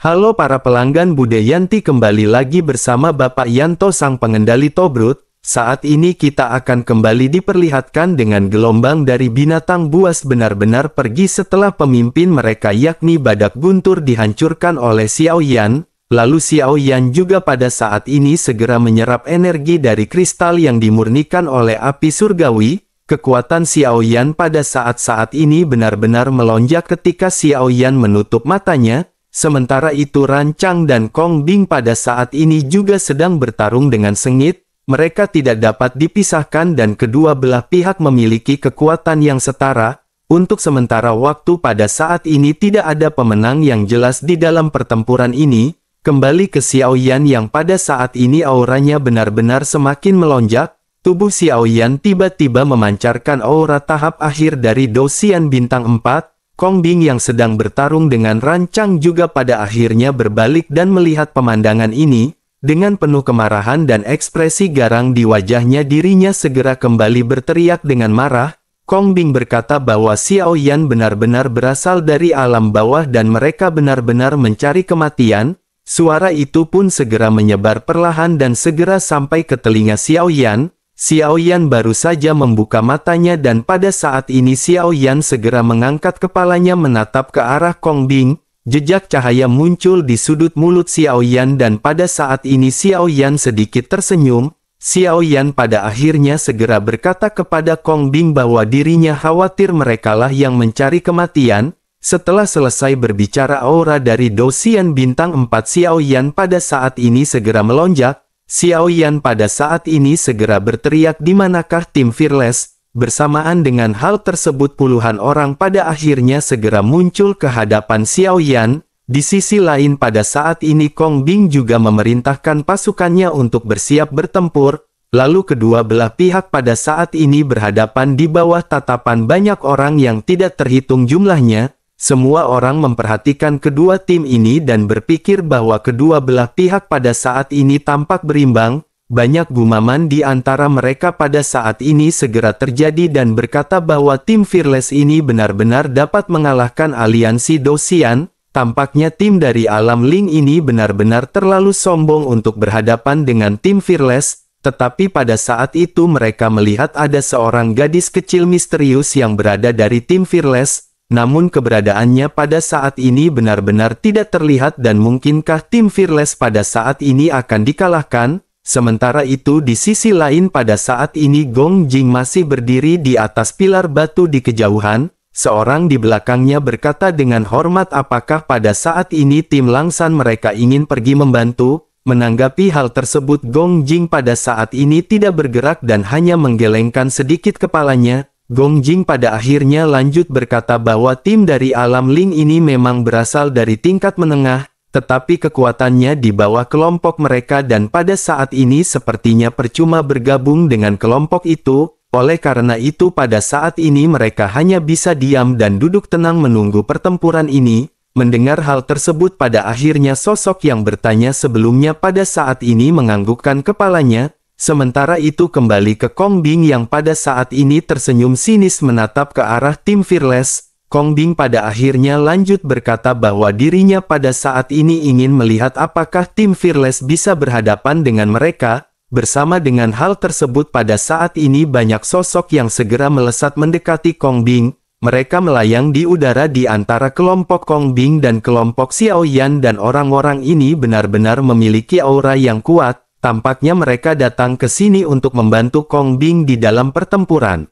Halo para pelanggan Budayanti, kembali lagi bersama Bapak Yanto sang pengendali Tobrut. Saat ini kita akan kembali diperlihatkan dengan gelombang dari binatang buas benar-benar pergi setelah pemimpin mereka yakni Badak Guntur dihancurkan oleh Xiao Yan. Lalu Xiao Yan juga pada saat ini segera menyerap energi dari kristal yang dimurnikan oleh api surgawi. Kekuatan Xiao Yan pada saat-saat ini benar-benar melonjak ketika Xiao Yan menutup matanya. Sementara itu Rancang dan Kong Bing pada saat ini juga sedang bertarung dengan sengit. Mereka tidak dapat dipisahkan dan kedua belah pihak memiliki kekuatan yang setara. Untuk sementara waktu pada saat ini tidak ada pemenang yang jelas di dalam pertempuran ini. Kembali ke Xiao Yan yang pada saat ini auranya benar-benar semakin melonjak. Tubuh Xiao Yan tiba-tiba memancarkan aura tahap akhir dari Dosian Bintang 4. Kong Bing yang sedang bertarung dengan Rancang juga pada akhirnya berbalik dan melihat pemandangan ini. Dengan penuh kemarahan dan ekspresi garang di wajahnya, dirinya segera kembali berteriak dengan marah. Kong Bing berkata bahwa Xiao Yan benar-benar berasal dari alam bawah dan mereka benar-benar mencari kematian. Suara itu pun segera menyebar perlahan dan segera sampai ke telinga Xiao Yan. Xiao Yan baru saja membuka matanya dan pada saat ini Xiao Yan segera mengangkat kepalanya menatap ke arah Kong Bing. Jejak cahaya muncul di sudut mulut Xiao Yan dan pada saat ini Xiao Yan sedikit tersenyum. Xiao Yan pada akhirnya segera berkata kepada Kong Bing bahwa dirinya khawatir merekalah yang mencari kematian. Setelah selesai berbicara, aura dari Dosian Bintang 4 Xiao Yan pada saat ini segera melonjak. Xiao Yan pada saat ini segera berteriak, "Di manakah tim Fearless?" Bersamaan dengan hal tersebut puluhan orang pada akhirnya segera muncul ke hadapan Xiao Yan. Di sisi lain pada saat ini Kong Bing juga memerintahkan pasukannya untuk bersiap bertempur. Lalu kedua belah pihak pada saat ini berhadapan di bawah tatapan banyak orang yang tidak terhitung jumlahnya. Semua orang memperhatikan kedua tim ini dan berpikir bahwa kedua belah pihak pada saat ini tampak berimbang. Banyak gumaman di antara mereka pada saat ini segera terjadi dan berkata bahwa tim Fearless ini benar-benar dapat mengalahkan aliansi Dosian. Tampaknya tim dari alam Ling ini benar-benar terlalu sombong untuk berhadapan dengan tim Fearless. Tetapi pada saat itu mereka melihat ada seorang gadis kecil misterius yang berada dari tim Fearless. Namun keberadaannya pada saat ini benar-benar tidak terlihat dan mungkinkah tim Fearless pada saat ini akan dikalahkan? Sementara itu di sisi lain pada saat ini Gong Jing masih berdiri di atas pilar batu di kejauhan. Seorang di belakangnya berkata dengan hormat, "Apakah pada saat ini tim Langsan mereka ingin pergi membantu?" Menanggapi hal tersebut Gong Jing pada saat ini tidak bergerak dan hanya menggelengkan sedikit kepalanya. Gong Jing pada akhirnya lanjut berkata bahwa tim dari alam Ling ini memang berasal dari tingkat menengah, tetapi kekuatannya di bawah kelompok mereka dan pada saat ini sepertinya percuma bergabung dengan kelompok itu. Oleh karena itu pada saat ini mereka hanya bisa diam dan duduk tenang menunggu pertempuran ini. Mendengar hal tersebut pada akhirnya sosok yang bertanya sebelumnya pada saat ini menganggukkan kepalanya. Sementara itu kembali ke Kong Bing yang pada saat ini tersenyum sinis menatap ke arah tim Fearless. Kong Bing pada akhirnya lanjut berkata bahwa dirinya pada saat ini ingin melihat apakah tim Fearless bisa berhadapan dengan mereka. Bersama dengan hal tersebut pada saat ini banyak sosok yang segera melesat mendekati Kong Bing. Mereka melayang di udara di antara kelompok Kong Bing dan kelompok Xiao Yan dan orang-orang ini benar-benar memiliki aura yang kuat. Tampaknya mereka datang ke sini untuk membantu Kong Bing di dalam pertempuran.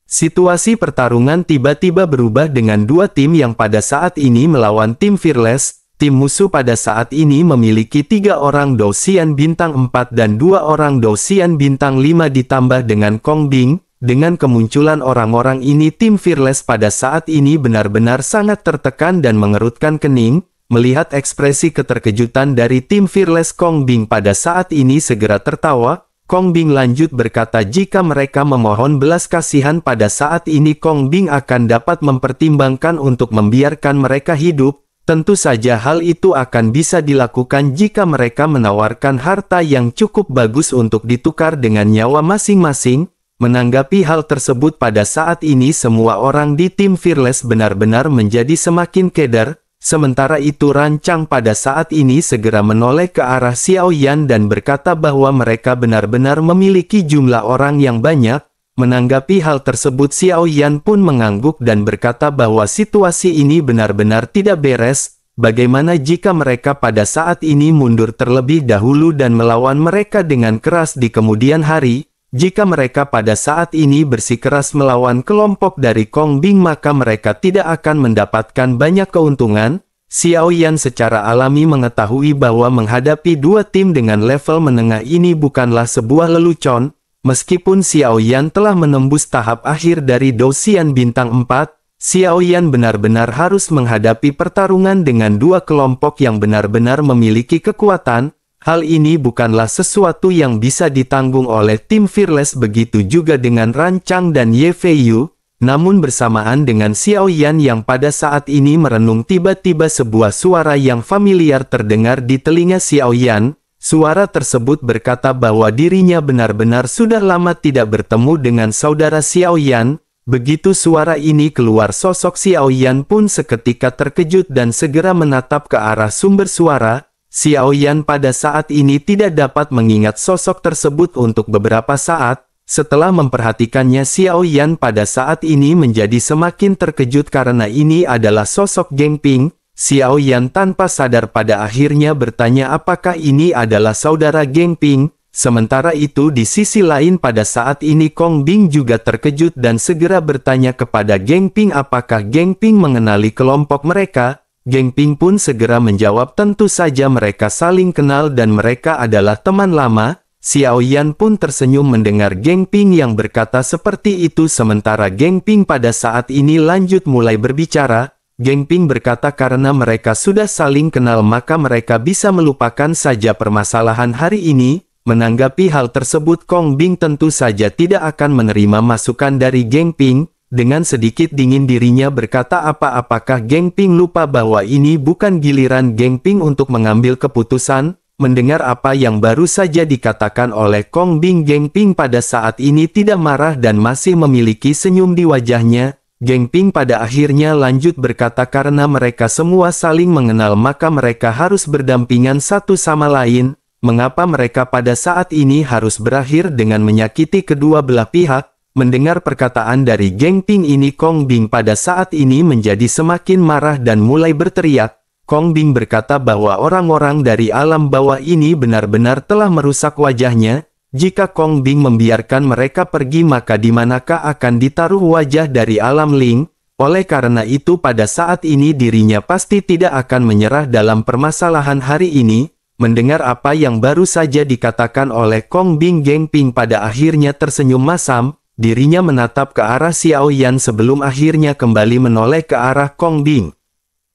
Situasi pertarungan tiba-tiba berubah dengan dua tim yang pada saat ini melawan tim Fearless. Tim musuh pada saat ini memiliki 3 orang Dosian Bintang 4 dan 2 orang Dosian Bintang 5 ditambah dengan Kong Bing. Dengan kemunculan orang-orang ini tim Fearless pada saat ini benar-benar sangat tertekan dan mengerutkan kening. Melihat ekspresi keterkejutan dari tim Fearless, Kong Bing pada saat ini segera tertawa. Kong Bing lanjut berkata jika mereka memohon belas kasihan pada saat ini Kong Bing akan dapat mempertimbangkan untuk membiarkan mereka hidup. Tentu saja hal itu akan bisa dilakukan jika mereka menawarkan harta yang cukup bagus untuk ditukar dengan nyawa masing-masing. Menanggapi hal tersebut pada saat ini semua orang di tim Fearless benar-benar menjadi semakin keder. Sementara itu Rancang pada saat ini segera menoleh ke arah Xiao Yan dan berkata bahwa mereka benar-benar memiliki jumlah orang yang banyak. Menanggapi hal tersebut Xiao Yan pun mengangguk dan berkata bahwa situasi ini benar-benar tidak beres. Bagaimana jika mereka pada saat ini mundur terlebih dahulu dan melawan mereka dengan keras di kemudian hari? Jika mereka pada saat ini bersikeras melawan kelompok dari Kong Bing maka mereka tidak akan mendapatkan banyak keuntungan. Xiao Yan secara alami mengetahui bahwa menghadapi dua tim dengan level menengah ini bukanlah sebuah lelucon. Meskipun Xiao Yan telah menembus tahap akhir dari Douxian Bintang 4, Xiao Yan benar-benar harus menghadapi pertarungan dengan dua kelompok yang benar-benar memiliki kekuatan. Hal ini bukanlah sesuatu yang bisa ditanggung oleh tim Fearless, begitu juga dengan Rancang dan Ye Fei Yu. Namun bersamaan dengan Xiao Yan yang pada saat ini merenung, tiba-tiba sebuah suara yang familiar terdengar di telinga Xiao Yan. Suara tersebut berkata bahwa dirinya benar-benar sudah lama tidak bertemu dengan saudara Xiao Yan. Begitu suara ini keluar, sosok Xiao Yan pun seketika terkejut dan segera menatap ke arah sumber suara. Xiao Yan pada saat ini tidak dapat mengingat sosok tersebut untuk beberapa saat. Setelah memperhatikannya, Xiao Yan pada saat ini menjadi semakin terkejut karena ini adalah sosok Geng Ping. Xiao Yan tanpa sadar pada akhirnya bertanya apakah ini adalah saudara Geng Ping. Sementara itu di sisi lain pada saat ini Kong Bing juga terkejut dan segera bertanya kepada Geng Ping apakah Geng Ping mengenali kelompok mereka. Geng Ping pun segera menjawab tentu saja mereka saling kenal dan mereka adalah teman lama. Xiao Yan pun tersenyum mendengar Geng Ping yang berkata seperti itu. Sementara Geng Ping pada saat ini lanjut mulai berbicara. Geng Ping berkata karena mereka sudah saling kenal maka mereka bisa melupakan saja permasalahan hari ini. Menanggapi hal tersebut Kong Bing tentu saja tidak akan menerima masukan dari Geng Ping. Dengan sedikit dingin dirinya berkata apakah Geng Ping lupa bahwa ini bukan giliran Geng Ping untuk mengambil keputusan? Mendengar apa yang baru saja dikatakan oleh Kong Bing, Geng Ping pada saat ini tidak marah dan masih memiliki senyum di wajahnya. Geng Ping pada akhirnya lanjut berkata karena mereka semua saling mengenal maka mereka harus berdampingan satu sama lain. Mengapa mereka pada saat ini harus berakhir dengan menyakiti kedua belah pihak? Mendengar perkataan dari Geng Ping ini Kong Bing pada saat ini menjadi semakin marah dan mulai berteriak. Kong Bing berkata bahwa orang-orang dari alam bawah ini benar-benar telah merusak wajahnya. Jika Kong Bing membiarkan mereka pergi maka di manakah akan ditaruh wajah dari alam Ling? Oleh karena itu pada saat ini dirinya pasti tidak akan menyerah dalam permasalahan hari ini. Mendengar apa yang baru saja dikatakan oleh Kong Bing, Geng Ping pada akhirnya tersenyum masam. Dirinya menatap ke arah Xiao Yan sebelum akhirnya kembali menoleh ke arah Kong Bing.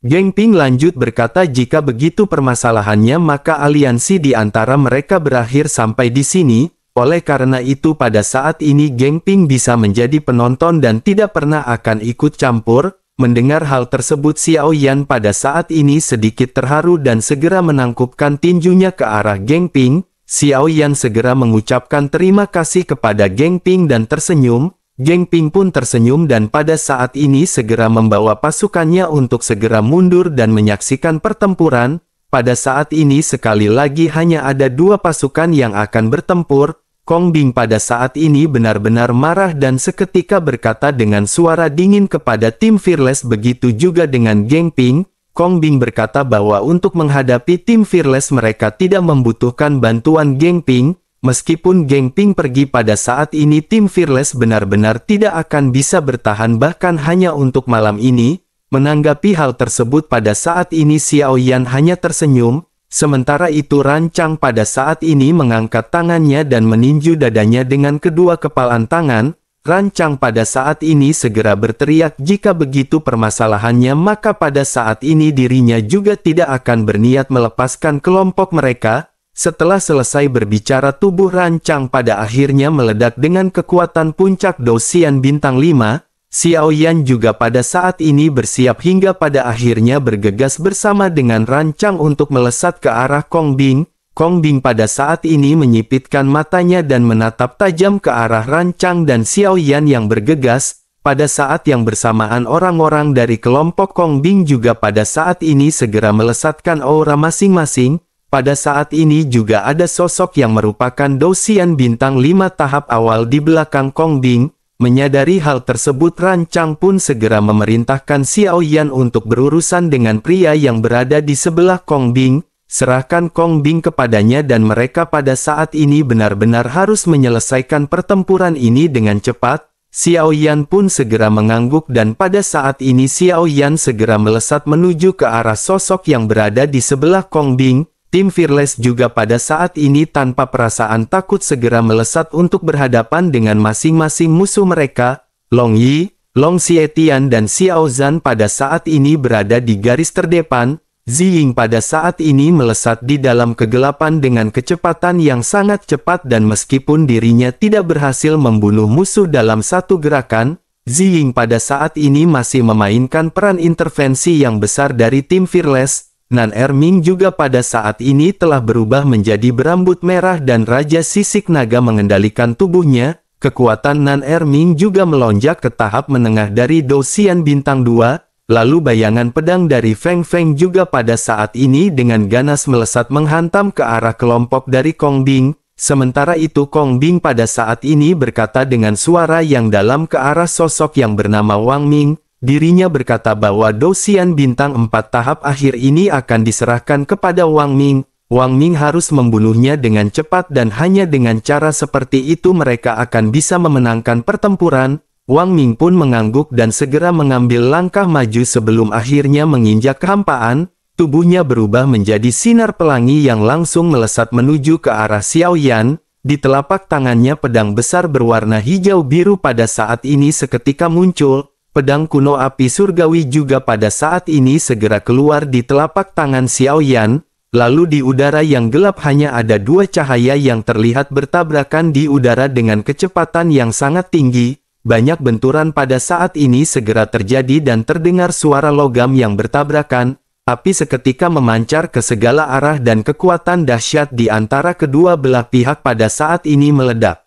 Geng Ping lanjut berkata jika begitu permasalahannya maka aliansi di antara mereka berakhir sampai di sini. Oleh karena itu pada saat ini Geng Ping bisa menjadi penonton dan tidak pernah akan ikut campur. Mendengar hal tersebut Xiao Yan pada saat ini sedikit terharu dan segera menangkupkan tinjunya ke arah Geng Ping. Xiao Yan segera mengucapkan terima kasih kepada Geng Ping dan tersenyum. Geng Ping pun tersenyum dan pada saat ini segera membawa pasukannya untuk segera mundur dan menyaksikan pertempuran. Pada saat ini sekali lagi hanya ada dua pasukan yang akan bertempur. Kong Bing pada saat ini benar-benar marah dan seketika berkata dengan suara dingin kepada tim Fearless, begitu juga dengan Geng Ping. Kong Bing berkata bahwa untuk menghadapi tim Fearless mereka tidak membutuhkan bantuan Geng Ping. Meskipun Geng Ping pergi pada saat ini tim Fearless benar-benar tidak akan bisa bertahan bahkan hanya untuk malam ini. Menanggapi hal tersebut pada saat ini Xiao Yan hanya tersenyum. Sementara itu Rancang pada saat ini mengangkat tangannya dan meninju dadanya dengan kedua kepalan tangan. Rancang pada saat ini segera berteriak jika begitu permasalahannya maka pada saat ini dirinya juga tidak akan berniat melepaskan kelompok mereka. Setelah selesai berbicara tubuh Rancang pada akhirnya meledak dengan kekuatan puncak Douxian Bintang 5. Xiao Yan juga pada saat ini bersiap hingga pada akhirnya bergegas bersama dengan Rancang untuk melesat ke arah Kong Bing. Kong Bing pada saat ini menyipitkan matanya dan menatap tajam ke arah Rancang dan Xiao Yan yang bergegas. pada saat yang bersamaan orang-orang dari kelompok Kong Bing juga pada saat ini segera melesatkan aura masing-masing. Pada saat ini juga ada sosok yang merupakan Dou Xian bintang 5 tahap awal di belakang Kong Bing. Menyadari hal tersebut, Rancang pun segera memerintahkan Xiao Yan untuk berurusan dengan pria yang berada di sebelah Kong Bing. Serahkan Kong Bing kepadanya dan mereka pada saat ini benar-benar harus menyelesaikan pertempuran ini dengan cepat. Xiao Yan pun segera mengangguk dan pada saat ini Xiao Yan segera melesat menuju ke arah sosok yang berada di sebelah Kong Bing. Tim Fearless juga pada saat ini tanpa perasaan takut segera melesat untuk berhadapan dengan masing-masing musuh mereka. Long Yi, Long Xietian dan Xiao Zhan pada saat ini berada di garis terdepan. Ziying pada saat ini melesat di dalam kegelapan dengan kecepatan yang sangat cepat dan meskipun dirinya tidak berhasil membunuh musuh dalam satu gerakan, Ziying pada saat ini masih memainkan peran intervensi yang besar dari tim Fearless. Nan Erming juga pada saat ini telah berubah menjadi berambut merah dan Raja Sisik Naga mengendalikan tubuhnya. Kekuatan Nan Erming juga melonjak ke tahap menengah dari Dou Xian bintang 2. Lalu bayangan pedang dari Feng Feng juga pada saat ini dengan ganas melesat menghantam ke arah kelompok dari Kong Bing. Sementara itu Kong Bing pada saat ini berkata dengan suara yang dalam ke arah sosok yang bernama Wang Ming. Dirinya berkata bahwa Dou Xian bintang 4 tahap akhir ini akan diserahkan kepada Wang Ming. Wang Ming harus membunuhnya dengan cepat dan hanya dengan cara seperti itu mereka akan bisa memenangkan pertempuran. Wang Ming pun mengangguk dan segera mengambil langkah maju sebelum akhirnya menginjak kehampaan. Tubuhnya berubah menjadi sinar pelangi yang langsung melesat menuju ke arah Xiao Yan. Di telapak tangannya pedang besar berwarna hijau biru pada saat ini seketika muncul. Pedang kuno api surgawi juga pada saat ini segera keluar di telapak tangan Xiao Yan. Lalu di udara yang gelap hanya ada 2 cahaya yang terlihat bertabrakan di udara dengan kecepatan yang sangat tinggi. Banyak benturan pada saat ini segera terjadi dan terdengar suara logam yang bertabrakan. Api seketika memancar ke segala arah dan kekuatan dahsyat di antara kedua belah pihak pada saat ini meledak.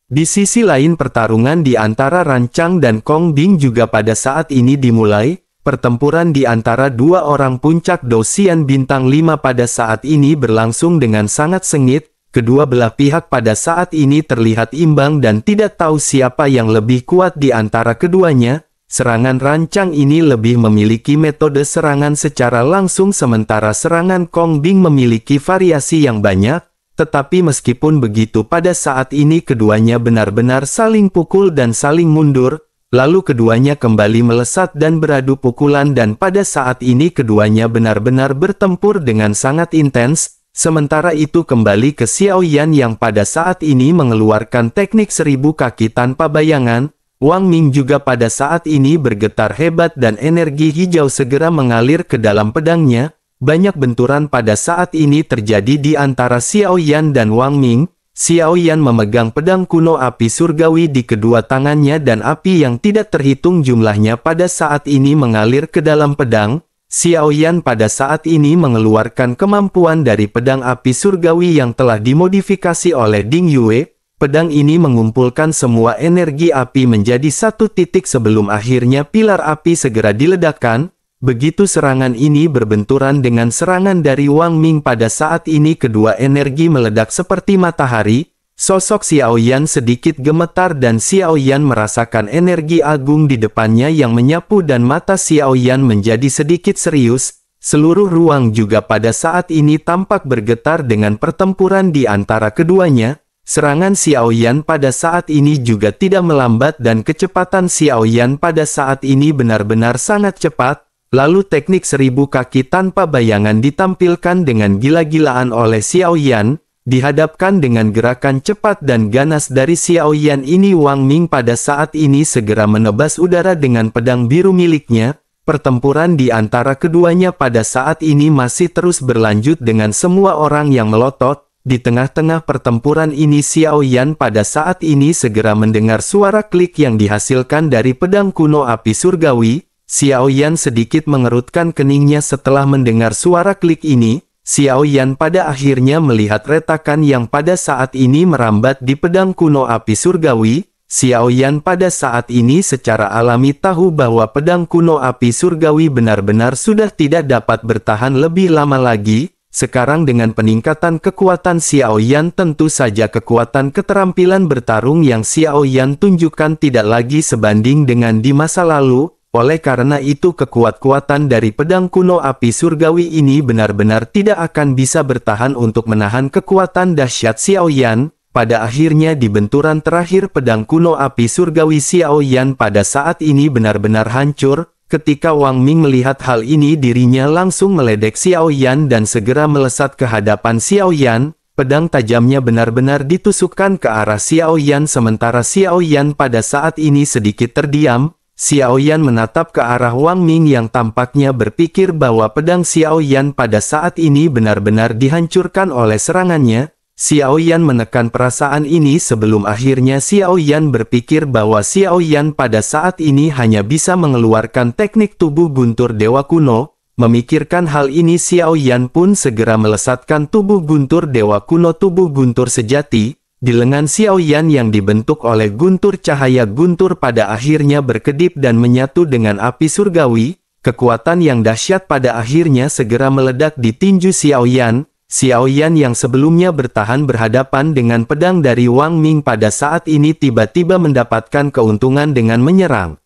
Di sisi lain pertarungan di antara Rancang dan Kong Bing juga pada saat ini dimulai. Pertempuran di antara 2 orang puncak Dou Xian bintang 5 pada saat ini berlangsung dengan sangat sengit. Kedua belah pihak pada saat ini terlihat imbang dan tidak tahu siapa yang lebih kuat di antara keduanya. Serangan Rancang ini lebih memiliki metode serangan secara langsung sementara serangan Kong Bing memiliki variasi yang banyak. Tetapi meskipun begitu pada saat ini keduanya benar-benar saling pukul dan saling mundur. Lalu keduanya kembali melesat dan beradu pukulan dan pada saat ini keduanya benar-benar bertempur dengan sangat intens. Sementara itu kembali ke Xiao Yan yang pada saat ini mengeluarkan teknik 1000 kaki tanpa bayangan. Wang Ming juga pada saat ini bergetar hebat dan energi hijau segera mengalir ke dalam pedangnya. Banyak benturan pada saat ini terjadi di antara Xiao Yan dan Wang Ming. Xiao Yan memegang pedang kuno api surgawi di kedua tangannya dan api yang tidak terhitung jumlahnya pada saat ini mengalir ke dalam pedang. Xiao Yan pada saat ini mengeluarkan kemampuan dari pedang api surgawi yang telah dimodifikasi oleh Ding Yue. Pedang ini mengumpulkan semua energi api menjadi satu titik sebelum akhirnya pilar api segera diledakkan. Begitu serangan ini berbenturan dengan serangan dari Wang Ming pada saat ini kedua energi meledak seperti matahari. Sosok Xiao Yan sedikit gemetar dan Xiao Yan merasakan energi agung di depannya yang menyapu dan mata Xiao Yan menjadi sedikit serius. Seluruh ruang juga pada saat ini tampak bergetar dengan pertempuran di antara keduanya. Serangan Xiao Yan pada saat ini juga tidak melambat dan kecepatan Xiao Yan pada saat ini benar-benar sangat cepat. Lalu teknik 1000 kaki tanpa bayangan ditampilkan dengan gila-gilaan oleh Xiao Yan. Dihadapkan dengan gerakan cepat dan ganas dari Xiao Yan ini Wang Ming pada saat ini segera menebas udara dengan pedang biru miliknya. Pertempuran di antara keduanya pada saat ini masih terus berlanjut dengan semua orang yang melotot. Di tengah-tengah pertempuran ini Xiao Yan pada saat ini segera mendengar suara klik yang dihasilkan dari pedang kuno api surgawi. Xiao Yan sedikit mengerutkan keningnya setelah mendengar suara klik ini. Xiao Yan pada akhirnya melihat retakan yang pada saat ini merambat di pedang kuno api surgawi. Xiao Yan pada saat ini secara alami tahu bahwa pedang kuno api surgawi benar-benar sudah tidak dapat bertahan lebih lama lagi. Sekarang dengan peningkatan kekuatan Xiao Yan, tentu saja kekuatan keterampilan bertarung yang Xiao Yan tunjukkan tidak lagi sebanding dengan di masa lalu. Oleh karena itu kekuatan dari pedang kuno api surgawi ini benar-benar tidak akan bisa bertahan untuk menahan kekuatan dahsyat Xiao Yan. Pada akhirnya di benturan terakhir pedang kuno api surgawi Xiao Yan pada saat ini benar-benar hancur. Ketika Wang Ming melihat hal ini, dirinya langsung meledek Xiao Yan dan segera melesat ke hadapan Xiao Yan. Pedang tajamnya benar-benar ditusukkan ke arah Xiao Yan sementara Xiao Yan pada saat ini sedikit terdiam. Xiao Yan menatap ke arah Wang Ming yang tampaknya berpikir bahwa pedang Xiao Yan pada saat ini benar-benar dihancurkan oleh serangannya. Xiao Yan menekan perasaan ini sebelum akhirnya Xiao Yan berpikir bahwa Xiao Yan pada saat ini hanya bisa mengeluarkan teknik tubuh guntur dewa kuno. Memikirkan hal ini Xiao Yan pun segera melesatkan tubuh guntur dewa kuno, tubuh guntur sejati. Di lengan Xiao Yan yang dibentuk oleh guntur cahaya guntur pada akhirnya berkedip dan menyatu dengan api surgawi. Kekuatan yang dahsyat pada akhirnya segera meledak di tinju Xiao Yan. Xiao Yan yang sebelumnya bertahan berhadapan dengan pedang dari Wang Ming pada saat ini tiba-tiba mendapatkan keuntungan dengan menyerang.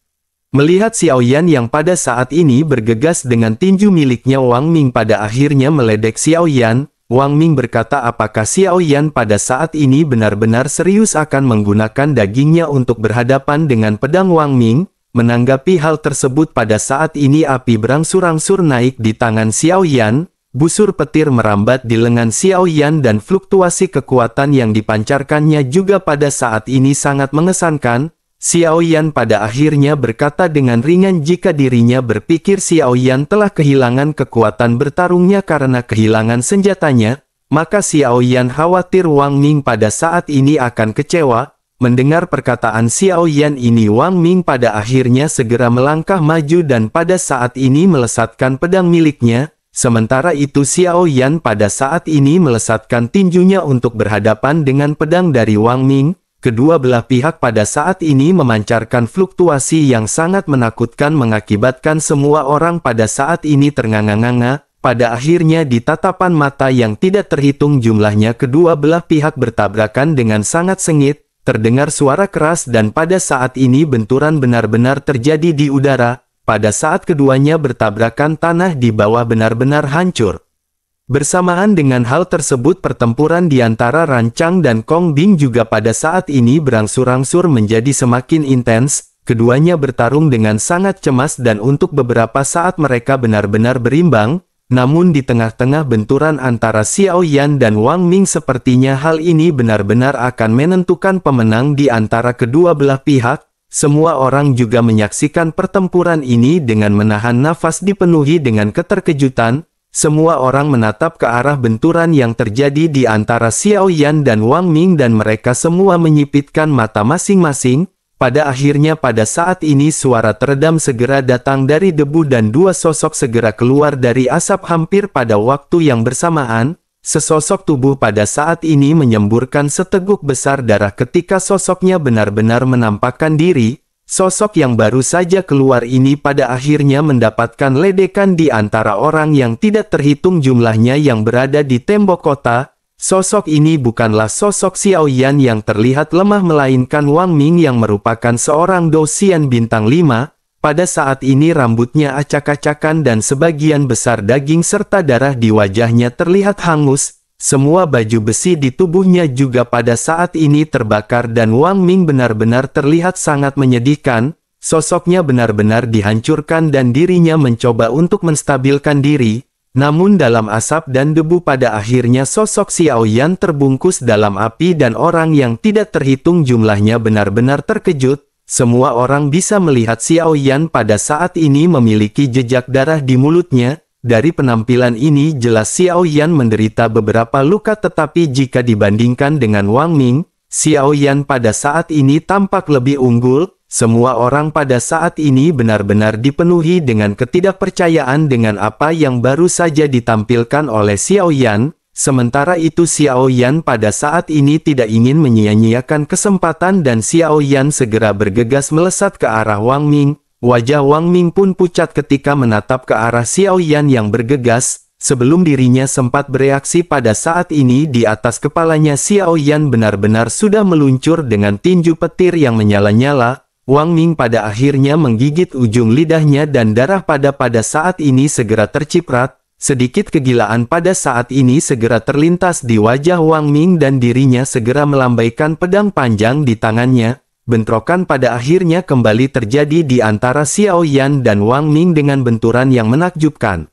Melihat Xiao Yan yang pada saat ini bergegas dengan tinju miliknya, Wang Ming pada akhirnya meledek Xiao Yan. Wang Ming berkata, apakah Xiao Yan pada saat ini benar-benar serius akan menggunakan dagingnya untuk berhadapan dengan pedang Wang Ming? Menanggapi hal tersebut pada saat ini api berangsur-angsur naik di tangan Xiao Yan. Busur petir merambat di lengan Xiao Yan dan fluktuasi kekuatan yang dipancarkannya juga pada saat ini sangat mengesankan. Xiao Yan pada akhirnya berkata dengan ringan jika dirinya berpikir Xiao Yan telah kehilangan kekuatan bertarungnya karena kehilangan senjatanya, maka Xiao Yan khawatir Wang Ming pada saat ini akan kecewa. Mendengar perkataan Xiao Yan ini, Wang Ming pada akhirnya segera melangkah maju dan pada saat ini melesatkan pedang miliknya. Sementara itu Xiao Yan pada saat ini melesatkan tinjunya untuk berhadapan dengan pedang dari Wang Ming. Kedua belah pihak pada saat ini memancarkan fluktuasi yang sangat menakutkan mengakibatkan semua orang pada saat ini ternganga-nganga. Pada akhirnya di tatapan mata yang tidak terhitung jumlahnya kedua belah pihak bertabrakan dengan sangat sengit. Terdengar suara keras dan pada saat ini benturan benar-benar terjadi di udara. Pada saat keduanya bertabrakan, tanah di bawah benar-benar hancur. Bersamaan dengan hal tersebut pertempuran di antara Rancang dan Kong Bing juga pada saat ini berangsur-angsur menjadi semakin intens. Keduanya bertarung dengan sangat cemas dan untuk beberapa saat mereka benar-benar berimbang. Namun di tengah-tengah benturan antara Xiao Yan dan Wang Ming sepertinya hal ini benar-benar akan menentukan pemenang di antara kedua belah pihak. Semua orang juga menyaksikan pertempuran ini dengan menahan nafas dipenuhi dengan keterkejutan. Semua orang menatap ke arah benturan yang terjadi di antara Xiao Yan dan Wang Ming dan mereka semua menyipitkan mata masing-masing. Pada akhirnya pada saat ini suara teredam segera datang dari debu dan dua sosok segera keluar dari asap hampir pada waktu yang bersamaan. Sesosok tubuh pada saat ini menyemburkan seteguk besar darah ketika sosoknya benar-benar menampakkan diri. Sosok yang baru saja keluar ini pada akhirnya mendapatkan ledekan di antara orang yang tidak terhitung jumlahnya yang berada di tembok kota. Sosok ini bukanlah sosok Xiao Yan yang terlihat lemah melainkan Wang Ming yang merupakan seorang dosian bintang 5. Pada saat ini rambutnya acak-acakan dan sebagian besar daging serta darah di wajahnya terlihat hangus. Semua baju besi di tubuhnya juga pada saat ini terbakar dan Wang Ming benar-benar terlihat sangat menyedihkan. Sosoknya benar-benar dihancurkan dan dirinya mencoba untuk menstabilkan diri. Namun dalam asap dan debu pada akhirnya sosok Xiao Yan terbungkus dalam api dan orang yang tidak terhitung jumlahnya benar-benar terkejut. Semua orang bisa melihat Xiao Yan pada saat ini memiliki jejak darah di mulutnya. Dari penampilan ini jelas Xiao Yan menderita beberapa luka, tetapi jika dibandingkan dengan Wang Ming, Xiao Yan pada saat ini tampak lebih unggul. Semua orang pada saat ini benar-benar dipenuhi dengan ketidakpercayaan dengan apa yang baru saja ditampilkan oleh Xiao Yan. Sementara itu Xiao Yan pada saat ini tidak ingin menyia-nyiakan kesempatan dan Xiao Yan segera bergegas melesat ke arah Wang Ming. Wajah Wang Ming pun pucat ketika menatap ke arah Xiao Yan yang bergegas. Sebelum dirinya sempat bereaksi pada saat ini di atas kepalanya Xiao Yan benar-benar sudah meluncur dengan tinju petir yang menyala-nyala. Wang Ming pada akhirnya menggigit ujung lidahnya dan darah pada saat ini segera terciprat. Sedikit kegilaan pada saat ini segera terlintas di wajah Wang Ming dan dirinya segera melambaikan pedang panjang di tangannya. Bentrokan pada akhirnya kembali terjadi di antara Xiao Yan dan Wang Ming dengan benturan yang menakjubkan.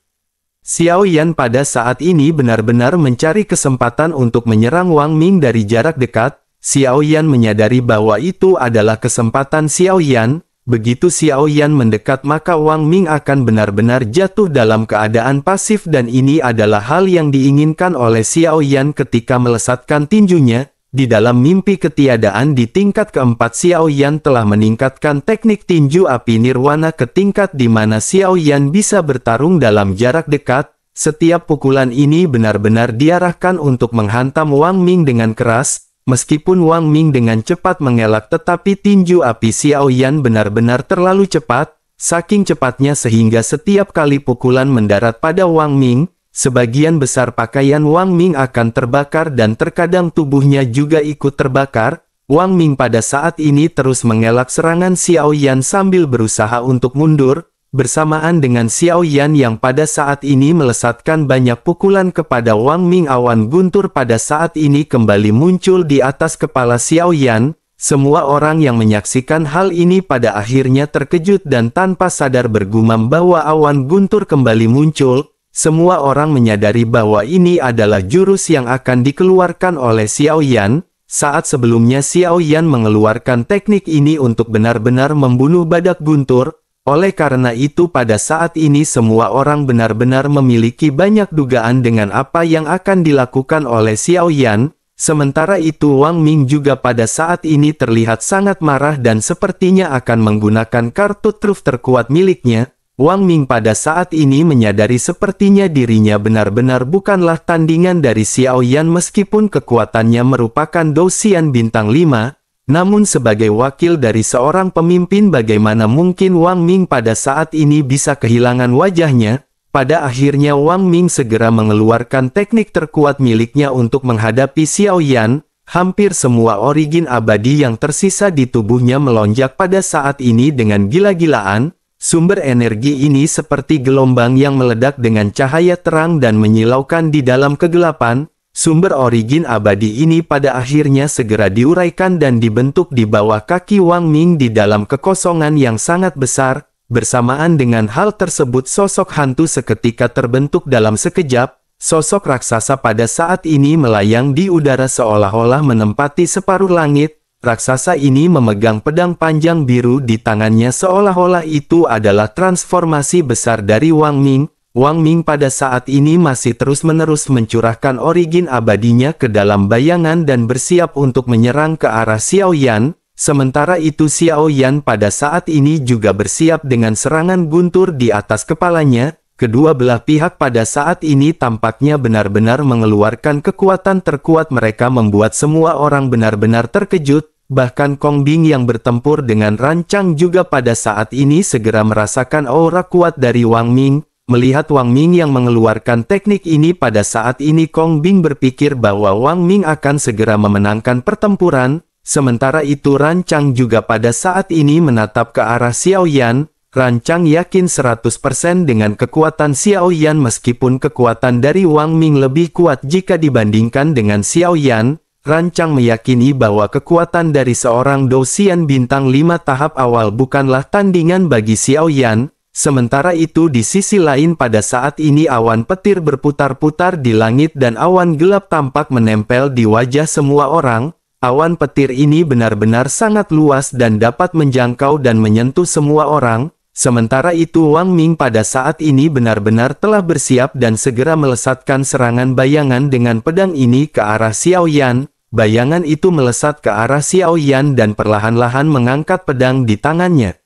Xiao Yan pada saat ini benar-benar mencari kesempatan untuk menyerang Wang Ming dari jarak dekat. Xiao Yan menyadari bahwa itu adalah kesempatan Xiao Yan. Begitu Xiao Yan mendekat maka Wang Ming akan benar-benar jatuh dalam keadaan pasif dan ini adalah hal yang diinginkan oleh Xiao Yan ketika melesatkan tinjunya. Di dalam mimpi ketiadaan di tingkat keempat Xiao Yan telah meningkatkan teknik tinju api nirwana ke tingkat di mana Xiao Yan bisa bertarung dalam jarak dekat. Setiap pukulan ini benar-benar diarahkan untuk menghantam Wang Ming dengan keras. Meskipun Wang Ming dengan cepat mengelak tetapi tinju api Xiao Yan benar-benar terlalu cepat. Saking cepatnya sehingga setiap kali pukulan mendarat pada Wang Ming, sebagian besar pakaian Wang Ming akan terbakar dan terkadang tubuhnya juga ikut terbakar. Wang Ming pada saat ini terus mengelak serangan Xiao Yan sambil berusaha untuk mundur, bersamaan dengan Xiao Yan yang pada saat ini melesatkan banyak pukulan kepada Wang Ming. Awan guntur pada saat ini kembali muncul di atas kepala Xiao Yan. Semua orang yang menyaksikan hal ini pada akhirnya terkejut dan tanpa sadar bergumam bahwa awan guntur kembali muncul. Semua orang menyadari bahwa ini adalah jurus yang akan dikeluarkan oleh Xiao Yan. Saat sebelumnya Xiao Yan mengeluarkan teknik ini untuk benar-benar membunuh badak guntur. Oleh karena itu pada saat ini semua orang benar-benar memiliki banyak dugaan dengan apa yang akan dilakukan oleh Xiao Yan. Sementara itu Wang Ming juga pada saat ini terlihat sangat marah dan sepertinya akan menggunakan kartu truf terkuat miliknya. Wang Ming pada saat ini menyadari sepertinya dirinya benar-benar bukanlah tandingan dari Xiao Yan meskipun kekuatannya merupakan Douxian bintang 5, namun sebagai wakil dari seorang pemimpin bagaimana mungkin Wang Ming pada saat ini bisa kehilangan wajahnya. Pada akhirnya Wang Ming segera mengeluarkan teknik terkuat miliknya untuk menghadapi Xiao Yan. Hampir semua origin abadi yang tersisa di tubuhnya melonjak pada saat ini dengan gila-gilaan. Sumber energi ini seperti gelombang yang meledak dengan cahaya terang dan menyilaukan di dalam kegelapan. Sumber origin abadi ini pada akhirnya segera diuraikan dan dibentuk di bawah kaki Wang Ming di dalam kekosongan yang sangat besar. Bersamaan dengan hal tersebut sosok hantu seketika terbentuk dalam sekejap. Sosok raksasa pada saat ini melayang di udara seolah-olah menempati separuh langit. Raksasa ini memegang pedang panjang biru di tangannya seolah-olah itu adalah transformasi besar dari Wang Ming. Wang Ming pada saat ini masih terus-menerus mencurahkan origin abadinya ke dalam bayangan dan bersiap untuk menyerang ke arah Xiao Yan. Sementara itu Xiao Yan pada saat ini juga bersiap dengan serangan guntur di atas kepalanya. Kedua belah pihak pada saat ini tampaknya benar-benar mengeluarkan kekuatan terkuat mereka membuat semua orang benar-benar terkejut. Bahkan Kong Bing yang bertempur dengan rancang juga pada saat ini segera merasakan aura kuat dari Wang Ming. Melihat Wang Ming yang mengeluarkan teknik ini pada saat ini Kong Bing berpikir bahwa Wang Ming akan segera memenangkan pertempuran. Sementara itu rancang juga pada saat ini menatap ke arah Xiao Yan. Rancang yakin 100% dengan kekuatan Xiao Yan meskipun kekuatan dari Wang Ming lebih kuat jika dibandingkan dengan Xiao Yan. Rancang meyakini bahwa kekuatan dari seorang Douxian bintang 5 tahap awal bukanlah tandingan bagi Xiao Yan. Sementara itu di sisi lain pada saat ini awan petir berputar-putar di langit dan awan gelap tampak menempel di wajah semua orang. Awan petir ini benar-benar sangat luas dan dapat menjangkau dan menyentuh semua orang. Sementara itu Wang Ming pada saat ini benar-benar telah bersiap dan segera melesatkan serangan bayangan dengan pedang ini ke arah Xiao Yan. Bayangan itu melesat ke arah Xiao Yan dan perlahan-lahan mengangkat pedang di tangannya.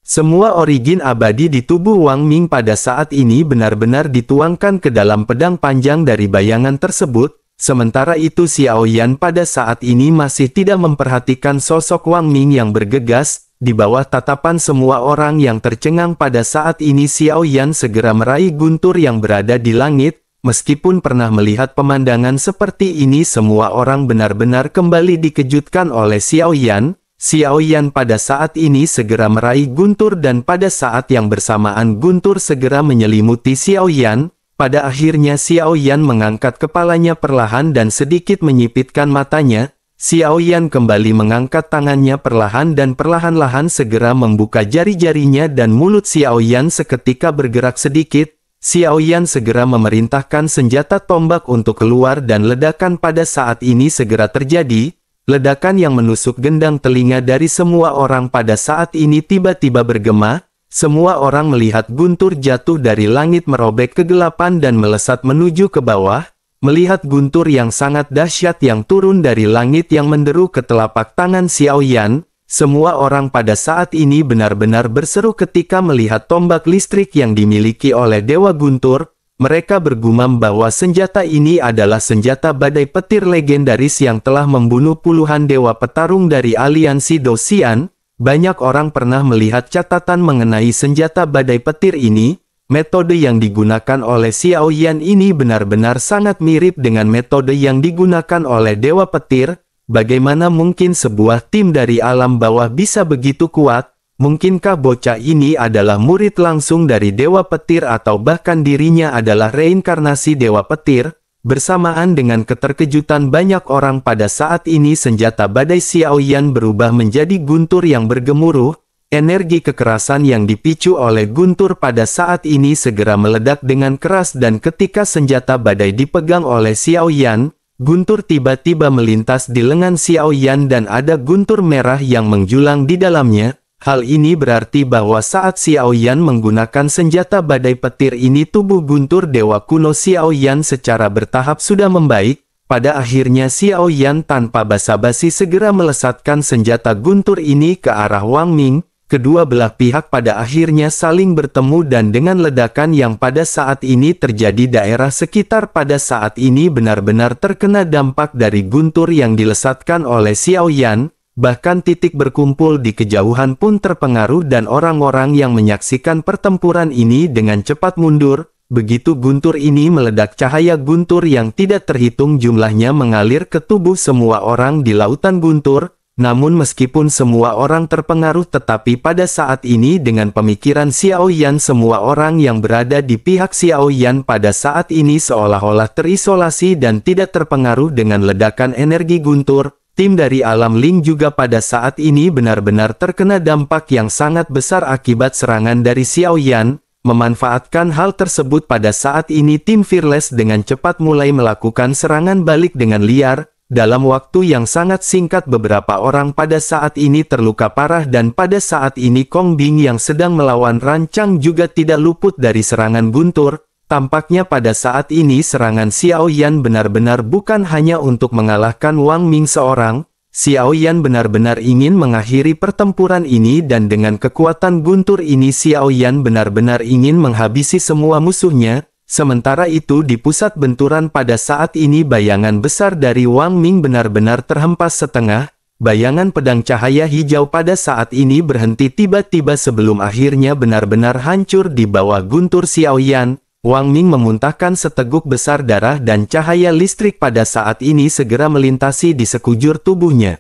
Semua origin abadi di tubuh Wang Ming pada saat ini benar-benar dituangkan ke dalam pedang panjang dari bayangan tersebut, sementara itu Xiao Yan pada saat ini masih tidak memperhatikan sosok Wang Ming yang bergegas. Di bawah tatapan semua orang yang tercengang pada saat ini Xiao Yan segera meraih guntur yang berada di langit. Meskipun pernah melihat pemandangan seperti ini, semua orang benar-benar kembali dikejutkan oleh Xiao Yan. Xiao Yan pada saat ini segera meraih guntur dan pada saat yang bersamaan guntur segera menyelimuti Xiao Yan. Pada akhirnya Xiao Yan mengangkat kepalanya perlahan dan sedikit menyipitkan matanya. Xiao Yan kembali mengangkat tangannya perlahan dan perlahan-lahan segera membuka jari-jarinya dan mulut Xiao Yan seketika bergerak sedikit. Xiao Yan segera memerintahkan senjata tombak untuk keluar dan ledakan pada saat ini segera terjadi. Ledakan yang menusuk gendang telinga dari semua orang pada saat ini tiba-tiba bergema. Semua orang melihat guntur jatuh dari langit merobek kegelapan dan melesat menuju ke bawah. Melihat guntur yang sangat dahsyat yang turun dari langit yang menderu ke telapak tangan Xiao Yan, semua orang pada saat ini benar-benar berseru ketika melihat tombak listrik yang dimiliki oleh Dewa Guntur. Mereka bergumam bahwa senjata ini adalah senjata badai petir legendaris yang telah membunuh puluhan dewa petarung dari aliansi Dosian. Banyak orang pernah melihat catatan mengenai senjata badai petir ini. Metode yang digunakan oleh Xiao Yan ini benar-benar sangat mirip dengan metode yang digunakan oleh Dewa Petir. Bagaimana mungkin sebuah tim dari alam bawah bisa begitu kuat? Mungkinkah bocah ini adalah murid langsung dari Dewa Petir atau bahkan dirinya adalah reinkarnasi Dewa Petir? Bersamaan dengan keterkejutan banyak orang pada saat ini senjata badai Xiao Yan berubah menjadi guntur yang bergemuruh. Energi kekerasan yang dipicu oleh guntur pada saat ini segera meledak dengan keras dan ketika senjata badai dipegang oleh Xiao Yan, guntur tiba-tiba melintas di lengan Xiao Yan dan ada guntur merah yang menjulang di dalamnya. Hal ini berarti bahwa saat Xiao Yan menggunakan senjata badai petir ini tubuh guntur dewa kuno Xiao Yan secara bertahap sudah membaik. Pada akhirnya Xiao Yan tanpa basa-basi segera melesatkan senjata guntur ini ke arah Wang Ming. Kedua belah pihak pada akhirnya saling bertemu dan dengan ledakan yang pada saat ini terjadi daerah sekitar pada saat ini benar-benar terkena dampak dari guntur yang dilesatkan oleh Xiao Yan. Bahkan titik berkumpul di kejauhan pun terpengaruh dan orang-orang yang menyaksikan pertempuran ini dengan cepat mundur. Begitu guntur ini meledak cahaya guntur yang tidak terhitung jumlahnya mengalir ke tubuh semua orang di lautan guntur. Namun meskipun semua orang terpengaruh tetapi pada saat ini dengan pemikiran Xiao Yan semua orang yang berada di pihak Xiao Yan pada saat ini seolah-olah terisolasi dan tidak terpengaruh dengan ledakan energi guntur. Tim dari alam Ling juga pada saat ini benar-benar terkena dampak yang sangat besar akibat serangan dari Xiao Yan. Memanfaatkan hal tersebut pada saat ini tim Fearless dengan cepat mulai melakukan serangan balik dengan liar. Dalam waktu yang sangat singkat beberapa orang pada saat ini terluka parah dan pada saat ini Kong Bing yang sedang melawan Rancang juga tidak luput dari serangan guntur. Tampaknya pada saat ini serangan Xiao Yan benar-benar bukan hanya untuk mengalahkan Wang Ming seorang. Xiao Yan benar-benar ingin mengakhiri pertempuran ini dan dengan kekuatan guntur ini Xiao Yan benar-benar ingin menghabisi semua musuhnya. Sementara itu di pusat benturan pada saat ini bayangan besar dari Wang Ming benar-benar terhempas setengah. Bayangan pedang cahaya hijau pada saat ini berhenti tiba-tiba sebelum akhirnya benar-benar hancur di bawah guntur Xiao Yan. Wang Ming memuntahkan seteguk besar darah dan cahaya listrik pada saat ini segera melintasi di sekujur tubuhnya.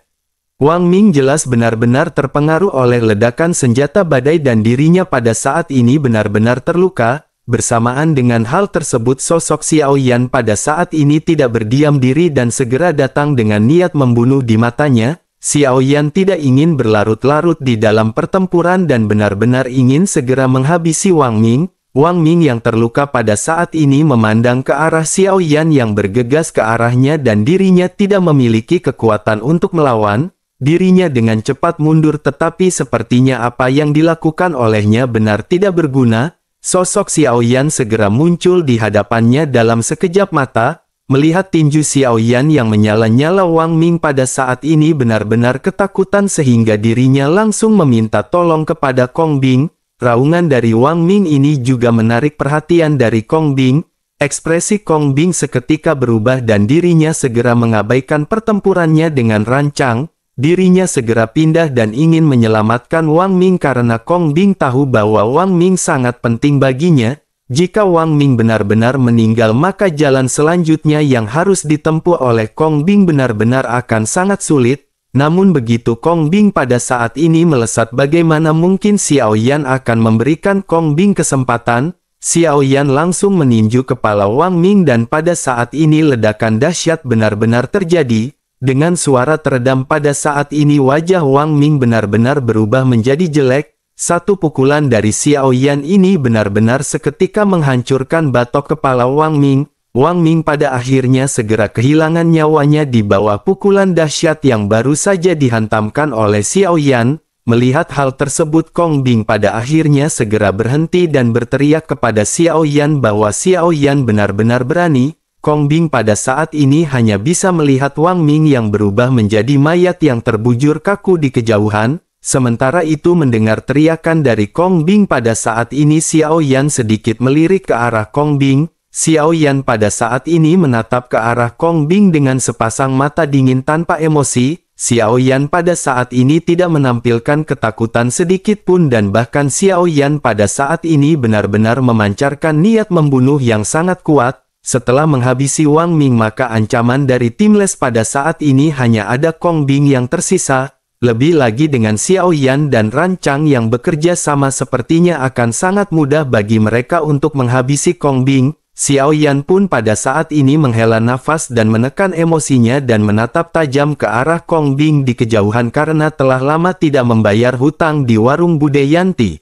Wang Ming jelas benar-benar terpengaruh oleh ledakan senjata badai dan dirinya pada saat ini benar-benar terluka. Bersamaan dengan hal tersebut sosok Xiao Yan pada saat ini tidak berdiam diri dan segera datang dengan niat membunuh di matanya. Xiao Yan tidak ingin berlarut-larut di dalam pertempuran dan benar-benar ingin segera menghabisi Wang Ming. Wang Ming yang terluka pada saat ini memandang ke arah Xiao Yan yang bergegas ke arahnya dan dirinya tidak memiliki kekuatan untuk melawan. Dirinya dengan cepat mundur tetapi sepertinya apa yang dilakukan olehnya benar tidak berguna. Sosok Xiao Yan segera muncul di hadapannya dalam sekejap mata. Melihat tinju Xiao Yan yang menyala-nyala, Wang Ming pada saat ini benar-benar ketakutan sehingga dirinya langsung meminta tolong kepada Kong Bing. Raungan dari Wang Ming ini juga menarik perhatian dari Kong Bing. Ekspresi Kong Bing seketika berubah dan dirinya segera mengabaikan pertempurannya dengan rancang. Dirinya segera pindah dan ingin menyelamatkan Wang Ming karena Kong Bing tahu bahwa Wang Ming sangat penting baginya. Jika Wang Ming benar-benar meninggal, maka jalan selanjutnya yang harus ditempuh oleh Kong Bing benar-benar akan sangat sulit. Namun begitu Kong Bing pada saat ini melesat, bagaimana mungkin Xiao Yan akan memberikan Kong Bing kesempatan? Xiao Yan langsung meninju kepala Wang Ming dan pada saat ini ledakan dahsyat benar-benar terjadi. Dengan suara teredam pada saat ini wajah Wang Ming benar-benar berubah menjadi jelek. Satu pukulan dari Xiao Yan ini benar-benar seketika menghancurkan batok kepala Wang Ming. Wang Ming pada akhirnya segera kehilangan nyawanya di bawah pukulan dahsyat yang baru saja dihantamkan oleh Xiao Yan. Melihat hal tersebut, Kong Bing pada akhirnya segera berhenti dan berteriak kepada Xiao Yan bahwa Xiao Yan benar-benar berani. Kong Bing pada saat ini hanya bisa melihat Wang Ming yang berubah menjadi mayat yang terbujur kaku di kejauhan. Sementara itu mendengar teriakan dari Kong Bing pada saat ini Xiao Yan sedikit melirik ke arah Kong Bing. Xiao Yan pada saat ini menatap ke arah Kong Bing dengan sepasang mata dingin tanpa emosi. Xiao Yan pada saat ini tidak menampilkan ketakutan sedikit pun dan bahkan Xiao Yan pada saat ini benar-benar memancarkan niat membunuh yang sangat kuat. Setelah menghabisi Wang Ming, maka ancaman dari tim Les pada saat ini hanya ada Kong Bing yang tersisa. Lebih lagi dengan Xiao Yan dan rancang yang bekerja sama, sepertinya akan sangat mudah bagi mereka untuk menghabisi Kong Bing. Xiao Yan pun pada saat ini menghela nafas dan menekan emosinya dan menatap tajam ke arah Kong Bing di kejauhan karena telah lama tidak membayar hutang di warung Bude Yanti.